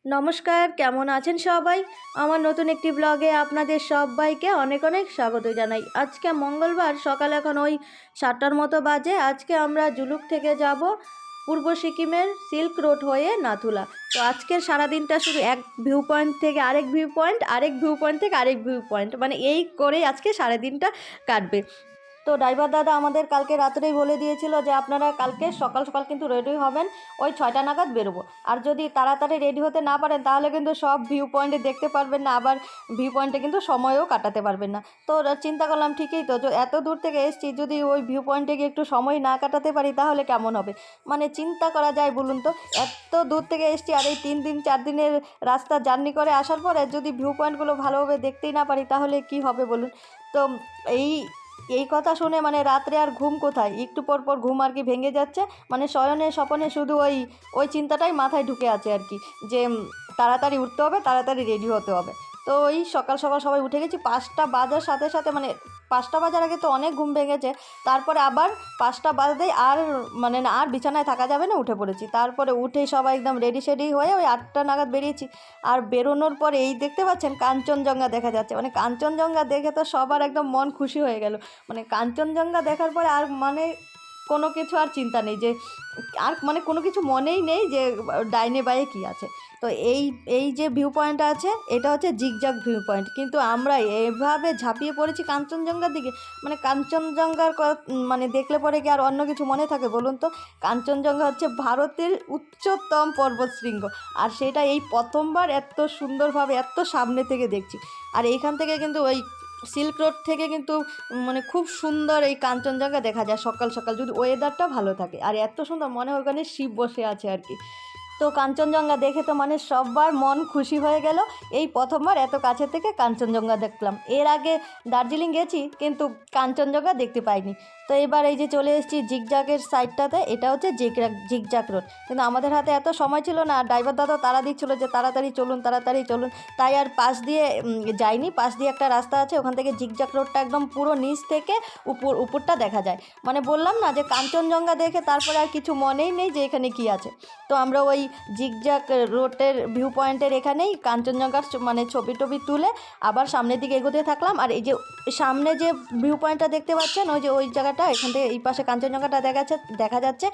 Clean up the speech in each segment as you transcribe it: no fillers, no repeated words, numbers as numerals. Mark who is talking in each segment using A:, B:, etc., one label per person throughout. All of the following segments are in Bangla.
A: নমস্কার, কেমন আছেন সবাই? আমার নতুন একটি ব্লগে আপনাদের সবাইকে অনেক অনেক স্বাগত জানাই। আজকে মঙ্গলবার, সকাল এখন ওই 7টার মতো বাজে। আজকে আমরা জুলুক থেকে যাব পূর্ব সিকিমের সিল্ক রোড হয়ে নাথুলা। তো আজকের সারাদিনটা শুধু এক ভিউ পয়েন্ট থেকে আরেক ভিউ পয়েন্ট, আরেক ভিউ পয়েন্ট থেকে আরেক ভিউ পয়েন্ট, মানে এই করেই আজকে সারাদিনটা কাটবে। তো ড্রাইভার দাদা আমাদের কালকে রাত্রেই বলে দিয়েছিল যে আপনারা কালকে সকাল সকাল কিন্তু রেডি হবেন, ওই 6টা নাগাদ বেরোবো। আর যদি তাড়াতাড়ি রেডি হতে না পারেন তাহলে কিন্তু সব ভিউ পয়েন্টে দেখতে পারবেন না, আবার ভিউ পয়েন্টে কিন্তু সময়ও কাটাতে পারবেন না। তো চিন্তা করলাম ঠিকই তো, এত দূর থেকে এসেছি, যদি ওই ভিউ পয়েন্টে গিয়ে একটু সময় না কাটাতে পারি তাহলে কেমন হবে? মানে চিন্তা করা যায় বলুন তো, এত দূর থেকে এসেছি আর এই 3 দিন 4 দিনের রাস্তা জার্নি করে আসার পরে যদি ভিউ পয়েন্টগুলো ভালোভাবে দেখতেই না পারি তাহলে কি হবে বলুন? তো এই এই কথা শুনে মানে রাত্রে আর ঘুম কোথায়, একটু পর পর ঘুম আর কি ভেঙে যাচ্ছে। মানে শয়নে স্বপনে শুধু ওই ওই চিন্তাটাই মাথায় ঢুকে আছে আর কি, যে তাড়াতাড়ি উঠতে হবে, তাড়াতাড়ি রেডি হতে হবে। তো ওই সকাল সকাল সবাই উঠে গেছি, 5টা বাজার সাথে সাথে, মানে 5টা বাজার আগে তো অনেক ঘুম ভেঙেছে, তারপরে আবার 5টা বাজতেই আর মানে না, আর বিছানায় থাকা যাবে না, উঠে পড়েছি। তারপরে উঠেই সবাই একদম রেডি সেডি হয়ে ওই 8টা নাগাদ বেরিয়েছি। আর বেরোনোর পরে এই দেখতে পাচ্ছেন কাঞ্চনজঙ্ঘা দেখা যাচ্ছে। মানে কাঞ্চনজঙ্ঘা দেখে তো সবার একদম মন খুশি হয়ে গেল। মানে কাঞ্চনজঙ্ঘা দেখার পরে আর মানে কোনো কিছু আর চিন্তা নেই, যে আর মানে কোনো কিছু মনেই নেই যে ডাইনে বাঁয়ে কী আছে। তো এই এই যে ভিউ পয়েন্টটা আছে এটা হচ্ছে জিগজাগ ভিউ পয়েন্ট, কিন্তু আমরা এভাবে ঝাঁপিয়ে পড়েছি কাঞ্চনজঙ্ঘার দিকে। মানে কাঞ্চনজঙ্ঘার মানে দেখলে পরে কি আর অন্য কিছু মনে থাকে বলুন তো? কাঞ্চনজঙ্ঘা হচ্ছে ভারতের উচ্চতম পর্বতশৃঙ্গ, আর সেটা এই প্রথমবার এত সুন্দরভাবে এত সামনে থেকে দেখছি। আর এইখান থেকে কিন্তু ওই সিল্ক রোড থেকে কিন্তু মানে খুব সুন্দর এই কাঞ্চনজঙ্ঘা দেখা যায় সকাল সকাল, যদি ওয়েদারটা ভালো থাকে। আর এত সুন্দর মনে হয় ওখানে শিব বসে আছে আর কি। তো কাঞ্চনজঙ্ঘা দেখে তো মানে সবার মন খুশি হয়ে গেল। এই প্রথমবার এত কাছে থেকে কাঞ্চনজঙ্ঘা দেখলাম। এর আগে দার্জিলিং গেছি কিন্তু কাঞ্চনজঙ্ঘা দেখতে পাইনি। তো এবার এই যে চলে এসেছি জিগজাগের সাইডটাতে, এটা হচ্ছে জিগজাগ রোড। কিন্তু আমাদের হাতে এত সময় ছিল না, ড্রাইভার দাদা তাড়া দিচ্ছিলো যে তাড়াতাড়ি চলুন, তাড়াতাড়ি চলুন। তাই আর পাশ দিয়ে যাইনি। পাশ দিয়ে একটা রাস্তা আছে, ওখান থেকে জিগজাগ রোডটা একদম পুরো নিচ থেকে উপরটা দেখা যায়। মানে বললাম না যে কাঞ্চনজঙ্ঘা দেখে তারপরে আর কিছু মনেই নেই যে এখানে কি আছে। তো আমরা ওই জিগজাগ রোডের ভিউ পয়েন্টের এখানেই কাঞ্চনজঙ্ঘার মানে ছবি টবি তুলে আবার সামনের দিকে এগোতে থাকলাম। আর এই যে সামনে যে ভিউ পয়েন্টটা দেখতে পাচ্ছেন, ওই যে ওই জায়গাটা, এখান থেকে এই পাশে কাঞ্চনজঙ্ঘাটা দেখা যাচ্ছে,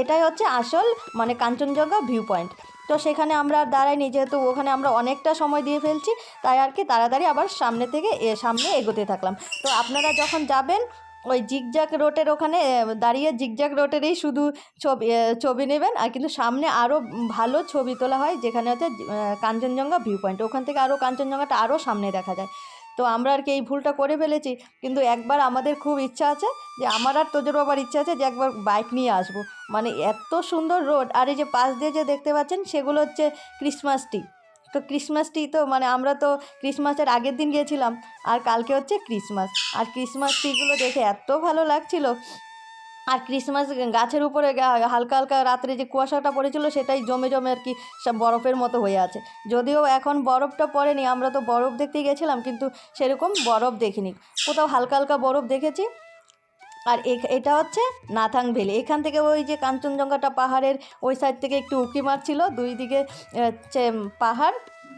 A: এটাই হচ্ছে আসল মানে কাঞ্চনজঙ্ঘা ভিউ পয়েন্ট। তো সেখানে আমরা দাঁড়াইনি, যেহেতু ওখানে আমরা অনেকটা সময় দিয়ে ফেলছি, তাই আর কি তাড়াতাড়ি আবার সামনে এগোতে থাকলাম। তো আপনারা যখন যাবেন ওই জিগজাগ রোডের ওখানে দাঁড়িয়ে জিগজাগ রোডেরই শুধু ছবি নেবেন। আর কিন্তু সামনে আরও ভালো ছবি তোলা হয়, যেখানে হচ্ছে কাঞ্চনজঙ্ঘা ভিউ পয়েন্ট, ওখান থেকে আরও কাঞ্চনজঙ্ঘাটা আরও সামনে দেখা যায়। তো আমরা আর কি এই ভুলটা করে ফেলেছি। কিন্তু একবার আমাদের খুব ইচ্ছা আছে, যে আমার আর তোদের আবার ইচ্ছা আছে যে একবার বাইক নিয়ে আসবো। মানে এত সুন্দর রোড, আর এই যে পাশ দিয়ে যে দেখতে পাচ্ছেন সেগুলো হচ্ছে ক্রিসমাস ট্রি। তো ক্রিসমাস ট্রি তো মানে আমরা তো ক্রিসমাসের আগের দিন গিয়েছিলাম, আর কালকে হচ্ছে ক্রিসমাস। আর ক্রিসমাস ট্রিগুলো দেখে এত ভালো লাগছিল। আর ক্রিসমাস গাছের উপরে হালকা হালকা রাত্রে যে কুয়াশাটা পড়েছিল সেটাই জমে জমে আর কি সব বরফের মতো হয়ে আছে। যদিও এখন বরফটা পড়েনি, আমরা তো বরফ দেখতেই গেছিলাম, কিন্তু সেরকম বরফ দেখিনি। কোথাও হালকা হালকা বরফ দেখেছি। আর এটা হচ্ছে নাথাং ভ্যালি। এখান থেকে ওই যে কাঞ্চনজঙ্ঘাটা পাহাড়ের ওই সাইড থেকে একটু উঁকি মারছিল, দুই দিকে হচ্ছে পাহাড়।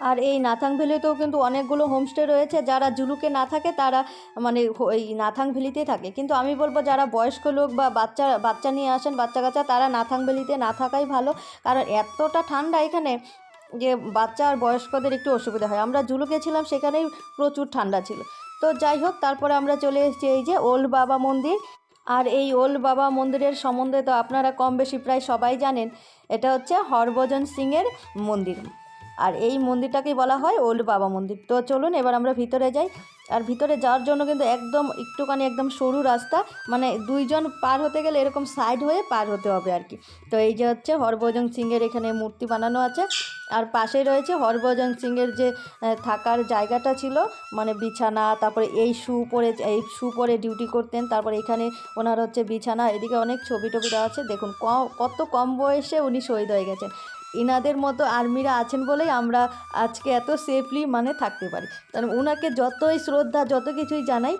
A: আর এই নাথাং ভ্যালিতেও কিন্তু অনেকগুলো হোমস্টে রয়েছে। যারা জুলুকে না থাকে তারা মানে এই নাথাং ভ্যালিতেই থাকে। কিন্তু আমি বলবো যারা বয়স্ক লোক বা বাচ্চা নিয়ে আসেন, বাচ্চা কাচ্চা, তারা নাথাং ভ্যালিতে না থাকাই ভালো। কারণ এতটা ঠান্ডা এখানে যে বাচ্চা আর বয়স্কদের একটু অসুবিধা হয়। আমরা জুলুকে ছিলাম, সেখানেই প্রচুর ঠান্ডা ছিল। তো যাই হোক, তারপরে আমরা চলে এসেছি এই যে ওল্ড বাবা মন্দির। আর এই ওল্ড বাবা মন্দিরের সম্বন্ধে তো আপনারা কম বেশি প্রায় সবাই জানেন। এটা হচ্ছে হরভজন সিংয়ের মন্দির, আর এই মন্দিরটাকেই বলা হয় ওল্ড বাবা মন্দির। তো চলুন এবার আমরা ভিতরে যাই। আর ভিতরে যাওয়ার জন্য কিন্তু একদম একটুখানি একদম সরু রাস্তা, মানে 2জন পার হতে গেলে এরকম সাইড হয়ে পার হতে হবে আর কি। তো এই যে হচ্ছে হরভজন সিংয়ের এখানে মূর্তি বানানো আছে। আর পাশেই রয়েছে হরভজন সিংয়ের যে থাকার জায়গাটা ছিল, মানে বিছানা, তারপরে এই শু পরে ডিউটি করতেন, তারপরে এখানে ওনার হচ্ছে বিছানা, এদিকে অনেক ছবি টবি দেওয়া আছে। দেখুন কত কম বয়সে উনি শহীদ হয়ে গেছেন। ইনাদের মতো আর্মিরা আছেন বলেই আমরা আজকে এত সেফলি মানে থাকতে পারি। কারণ ওনাকে যতই শ্রদ্ধা যত কিছুই জানাই,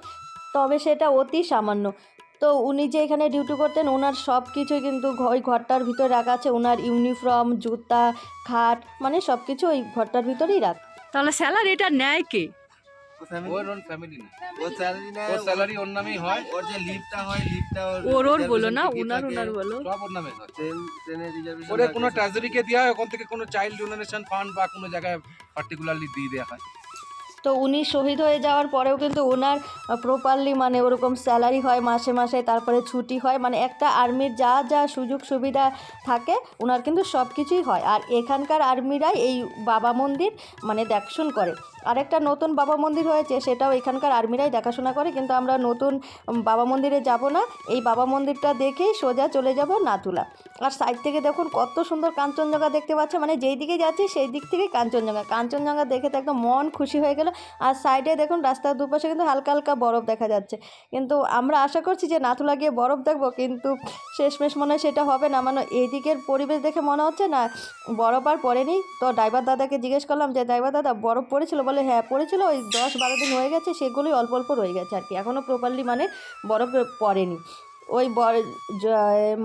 A: তবে সেটা অতি সামান্য। তো তো উনি যে এখানে ডিউটি করতেন ওনার সব কিছুই কিন্তু ওই ঘরটার ভিতরে রাখা আছে, ওনার ইউনিফর্ম, জুতা, খাট, মানে সব কিছু ওই ঘরটার ভিতরেই রাখ।
B: তাহলে স্যালারিটা নেয় কে?
C: ওর ওন ফ্যামিলি না, ওর স্যালারি না, ওর স্যালারি ওর নামেই হয়। ওর যে লিভটা হয়, লিভটা
B: ওর বলো না, ওনার বলো।
C: সব ওর নামে হয়। ট্রেনের রিজার্ভেশন ওরে কোনো ট্রেজারিকে দেওয়া হয়, ওখান থেকে কোনো চাইল্ড ডোনেশন ফান্ড বা কোনো জায়গায় পার্টিকুলারলি দিয়ে দেওয়া হয়।
A: তো উনি শহীদ হয়ে যাওয়ার পরেও কিন্তু ওনার প্রপারলি মানে ওরকম স্যালারি হয় মাসে মাসে, তারপরে ছুটি হয়, মানে একটা আর্মির যা যা সুযোগ সুবিধা থাকে ওনার কিন্তু সব কিছুই হয়। আর এখানকার আর্মিরাই এই বাবা মন্দির মানে দেখাশোনা করে। আরেকটা নতুন বাবা মন্দির হয়েছে, সেটাও এখানকার আর্মিরাই দেখাশোনা করে, কিন্তু আমরা নতুন বাবা মন্দিরে যাব না, এই বাবা মন্দিরটা দেখেই সোজা চলে যাব নাথুলা। আর সাইড থেকে দেখুন কত সুন্দর কাঞ্চনজঙ্ঘা দেখতে পাচ্ছে, মানে যেই দিকে যাচ্ছি সেই দিক থেকে কাঞ্চনজঙ্ঘা দেখে তো একদম মন খুশি হয়ে গেল। আর সাইডে দেখুন রাস্তার দুপাশে কিন্তু হালকা হালকা বরফ দেখা যাচ্ছে, কিন্তু আমরা আশা করছি যে নাথুলা গিয়ে বরফ দেখবো, কিন্তু শেষমেশ মনে হয় সেটা হবে না। মানে এইদিকের পরিবেশ দেখে মনে হচ্ছে না বরফ আর পড়েনি। তো ড্রাইভার দাদাকে জিজ্ঞেস করলাম যে ড্রাইভার দাদা বরফ পড়েছিল? বলে হ্যাঁ পড়েছিল, ওই 10-12 দিন হয়ে গেছে, সেগুলোই অল্প অল্প রয়ে গেছে আর কি, এখনও প্রপারলি মানে বরফ পড়েনি। ওই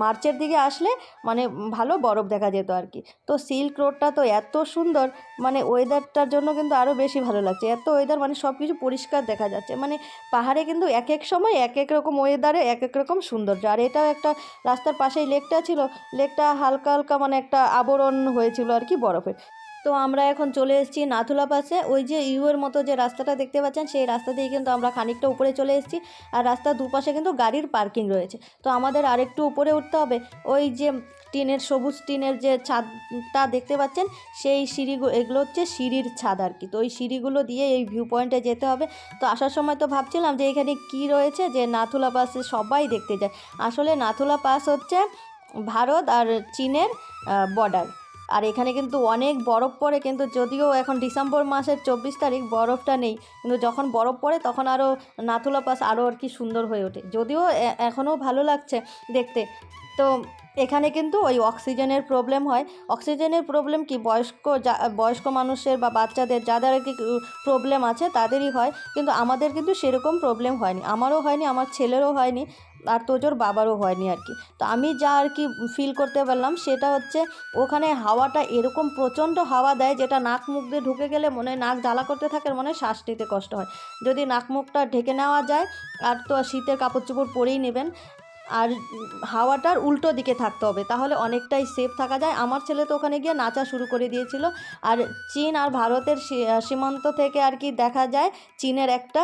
A: মার্চের দিকে আসলে মানে ভালো বরফ দেখা যেত আর কি। তো সিল্ক রোডটা তো এত সুন্দর, মানে ওয়েদারটার জন্য কিন্তু আরও বেশি ভালো লাগছে, এত ওয়েদার মানে সব কিছু পরিষ্কার দেখা যাচ্ছে। মানে পাহাড়ে কিন্তু এক এক সময় এক এক রকম ওয়েদারে এক এক রকম সৌন্দর্য। আর এটাও একটা রাস্তার পাশেই লেকটা ছিল, লেকটা হালকা হালকা মানে একটা আবরণ হয়েছিল আর কি বরফের। তো আমরা এখন চলে এসেছি নাথুলা পাসে, ওই যে ইউয়ের মতো যে রাস্তাটা দেখতে পাচ্ছেন সেই রাস্তা দিয়ে কিন্তু আমরা খানিকটা উপরে চলে এসেছি। আর রাস্তার দুপাশে কিন্তু গাড়ির পার্কিং রয়েছে। তো আমাদের আরেকটু উপরে উঠতে হবে, ওই যে সবুজ টিনের যে ছাদটা দেখতে পাচ্ছেন সেই সিঁড়িগুলো, এগুলো হচ্ছে সিঁড়ির ছাদ আর কি। তো ওই সিঁড়িগুলো দিয়ে এই ভিউ পয়েন্টে যেতে হবে। তো আসার সময় তো ভাবছিলাম যে এখানে কি রয়েছে, যে নাথুলা পাসে সবাই দেখতে যায়। আসলে নাথুলা পাস হচ্ছে ভারত আর চীনের বর্ডার। আর এখানে কিন্তু অনেক বরফ পড়ে, কিন্তু যদিও এখন ডিসেম্বর মাসের 24 তারিখ বরফটা নেই, কিন্তু যখন বরফ পড়ে তখন আরও নাথুলা পাস আরও আর কি সুন্দর হয়ে ওঠে, যদিও এখনও ভালো লাগছে দেখতে। তো এখানে কিন্তু ওই অক্সিজেনের প্রবলেম হয়। অক্সিজেনের প্রবলেম কি বয়স্ক মানুষের বা বাচ্চাদের যাদের আর কি প্রবলেম আছে তাদেরই হয়, কিন্তু আমাদের কিন্তু সেরকম প্রবলেম হয়নি, আমারও হয়নি, আমার ছেলেরও হয়নি, আর তোজোর বাবারও হয়নি আর কি। তো আমি যা আর কি ফিল করতে পারলাম সেটা হচ্ছে ওখানে হাওয়াটা এরকম প্রচণ্ড হাওয়া দেয়, যেটা নাক মুখ দিয়ে ঢুকে গেলে মনে হয় নাক জ্বালা করতে থাকে, মনে হয় শ্বাস নিতে কষ্ট হয়। যদি নাক মুখটা ঢেকে নেওয়া যায়, আর তো শীতের কাপড় চোপড় পরেই নেবেন, আর হাওয়াটার উল্টো দিকে থাকতে হবে, তাহলে অনেকটাই সেফ থাকা যায়। আমার ছেলে তো ওখানে গিয়ে নাচা শুরু করে দিয়েছিল। আর চীন আর ভারতের সীমান্ত থেকে আর কি দেখা যায় চীনের একটা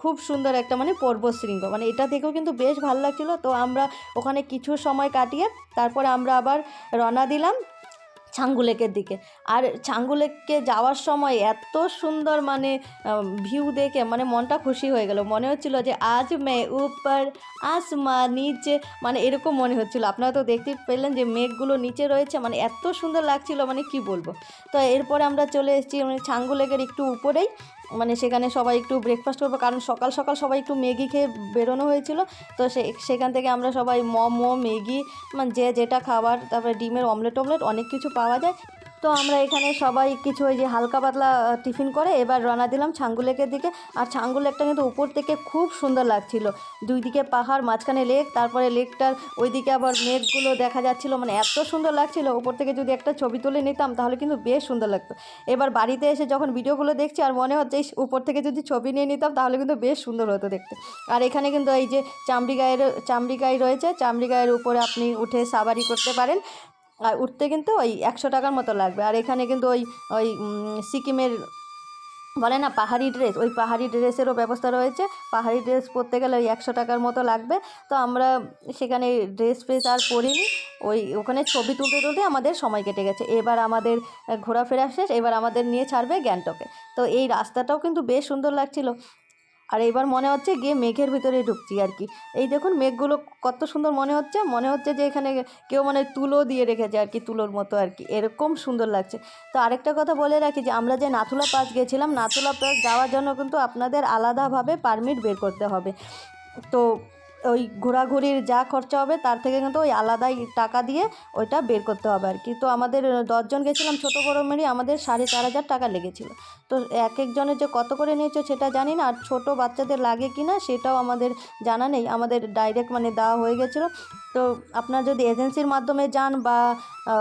A: খুব সুন্দর একটা মানে পর্বতশৃঙ্গ, মানে এটা দেখেও কিন্তু বেশ ভালো লাগছিলো। তো আমরা ওখানে কিছু সময় কাটিয়ে তারপরে আমরা আবার রওনা দিলাম ছাঙ্গু লেকের দিকে। আর ছাঙ্গু লেকে যাওয়ার সময় এত সুন্দর মানে ভিউ দেখে মানে মনটা খুশি হয়ে গেল, মনে হচ্ছিল যে আজ মে উপর আসমা নিচে, মানে এরকম মনে হচ্ছিল। আপনারা তো দেখতেই পেলেন যে মেঘগুলো নিচে রয়েছে, মানে এত সুন্দর লাগছিল, মানে কি বলবো। তো এরপরে আমরা চলে এসেছি মানে ছাঙ্গু লেকের একটু উপরেই, মানে সেখানে সবাই একটু ব্রেকফাস্ট করবো, কারণ সকাল সকাল সবাই একটু ম্যাগি খেয়ে বেরোনো হয়েছিল। তো সেখান থেকে আমরা সবাই মোমো, ম্যাগি, মানে যে যেটা খাবার, তারপরে ডিমের অমলেট অনেক কিছু পাওয়া যায়। তো আমরা এখানে সবাই কিছু ওই যে হালকা পাতলা টিফিন করে এবার রওনা দিলাম ছাঙ্গু লেকের দিকে। আর ছাঙ্গু লেকটা কিন্তু উপর থেকে খুব সুন্দর লাগছিল, দুই দিকে পাহাড়, মাঝখানে লেক, তারপরে লেকটার ওইদিকে আবার মেঘগুলো দেখা যাচ্ছিল, মানে এত সুন্দর লাগছিল। উপর থেকে যদি একটা ছবি তুলে নিতাম তাহলে কিন্তু বেশ সুন্দর লাগতো। এবার বাড়িতে এসে যখন ভিডিওগুলো দেখছি আর মনে হচ্ছে উপর থেকে যদি ছবি নিয়ে নিতাম তাহলে কিন্তু বেশ সুন্দর হতো দেখতে। আর এখানে কিন্তু এই যে চামড়ি গাই রয়েছে, চামড়ি গায়ের উপরে আপনি উঠে সাবারি করতে পারেন, আর উঠতে কিন্তু ওই 100 টাকার মতো লাগবে। আর এখানে কিন্তু ওই ওই সিকিমের বলে না পাহাড়ি ড্রেস, ওই পাহাড়ি ড্রেসেরও ব্যবস্থা রয়েছে, পাহাড়ি ড্রেস পরতে গেলে ওই 100 টাকার মতো লাগবে। তো আমরা সেখানে ড্রেস ফ্রেস আর পরিনি, ওখানে ছবি তুলতে তুলতে আমাদের সময় কেটে গেছে। এবার আমাদের ঘোরাফেরা শেষ, এবার আমাদের নিয়ে ছাড়বে গ্যাংটকে। তো এই রাস্তাটাও কিন্তু বেশ সুন্দর লাগছিল। আর এবার মনে হচ্ছে গিয়ে মেঘের ভিতরে ঢুকছি আর কি। এই দেখুন মেঘগুলো কত সুন্দর মনে হচ্ছে যে এখানে কেউ মানে তুলো দিয়ে রেখেছে আর কি, তুলোর মতো আর কি, এরকম সুন্দর লাগছে। তো আরেকটা কথা বলে রাখি যে আমরা যে নাথুলা পাস গেছিলাম, নাথুলা পাস যাওয়ার জন্য কিন্তু আপনাদের আলাদাভাবে পারমিট বের করতে হবে। তো ওই ঘোরাঘুরির যা খরচা হবে তার থেকে কিন্তু ওই আলাদাই টাকা দিয়ে ওইটা বের করতে হবে আর কি। তো আমাদের 10 জন গেছিলাম ছোটো বড়ো মিলিয়ে, আমাদের 4,500 টাকা লেগেছিলো। তো এক একজনের যে কত করে নিয়েছো সেটা জানি না, আর ছোটো বাচ্চাদের লাগে কি না সেটাও আমাদের জানা নেই, আমাদের ডাইরেক্ট মানে দেওয়া হয়ে গেছিলো। তো আপনার যদি এজেন্সির মাধ্যমে যান বা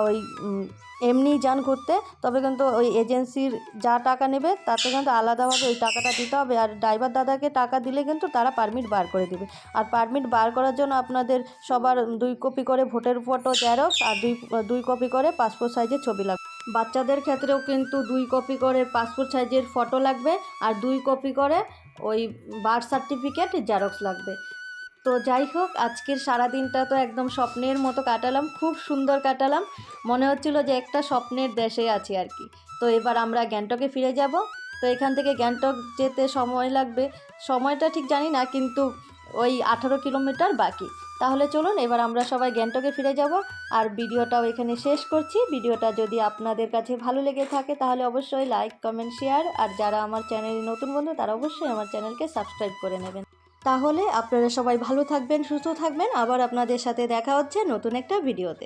A: ওই এমনি যান ঘুরতে, তবে কিন্তু ওই এজেন্সির যা টাকা নেবে তাতে কিন্তু আলাদাভাবে ওই টাকাটা দিতে হবে। আর ড্রাইভার দাদাকে টাকা দিলে কিন্তু তারা পারমিট বার করে দিবে। আর পারমিট বার করার জন্য আপনাদের সবার 2 কপি করে ভোটের ফটো জেরক্স আর 2 কপি করে পাসপোর্ট সাইজের ছবি লাগবে। বাচ্চাদের ক্ষেত্রেও কিন্তু 2 কপি করে পাসপোর্ট সাইজের ফটো লাগবে আর 2 কপি করে ওই বার্থ সার্টিফিকেট জেরক্স লাগবে। তো যাই হোক, আজকের সারা দিনটা তো একদম স্বপ্নের মতো কাটালাম, খুব সুন্দর কাটালাম, মনে হচ্ছিল যে একটা স্বপ্নের দেশে আছি আর কি। তো এবার আমরা গ্যাংটকে ফিরে যাব। তো এখান থেকে গ্যাংটক যেতে সময় লাগবে, সময়টা ঠিক জানি না, কিন্তু ওই 18 কিলোমিটার বাকি। তাহলে চলুন এবার আমরা সবাই গ্যাংটকে ফিরে যাব। আর ভিডিওটাও এখানে শেষ করছি। ভিডিওটা যদি আপনাদের কাছে ভালো লেগে থাকে তাহলে অবশ্যই লাইক, কমেন্ট, শেয়ার, আর যারা আমার চ্যানেলে নতুন বন্ধু তারা অবশ্যই আমার চ্যানেলকে সাবস্ক্রাইব করে নেবেন। তাহলে আপনারা সবাই ভালো থাকবেন, সুস্থ থাকবেন। আবার আপনাদের সাথে দেখা হচ্ছে নতুন একটা ভিডিওতে।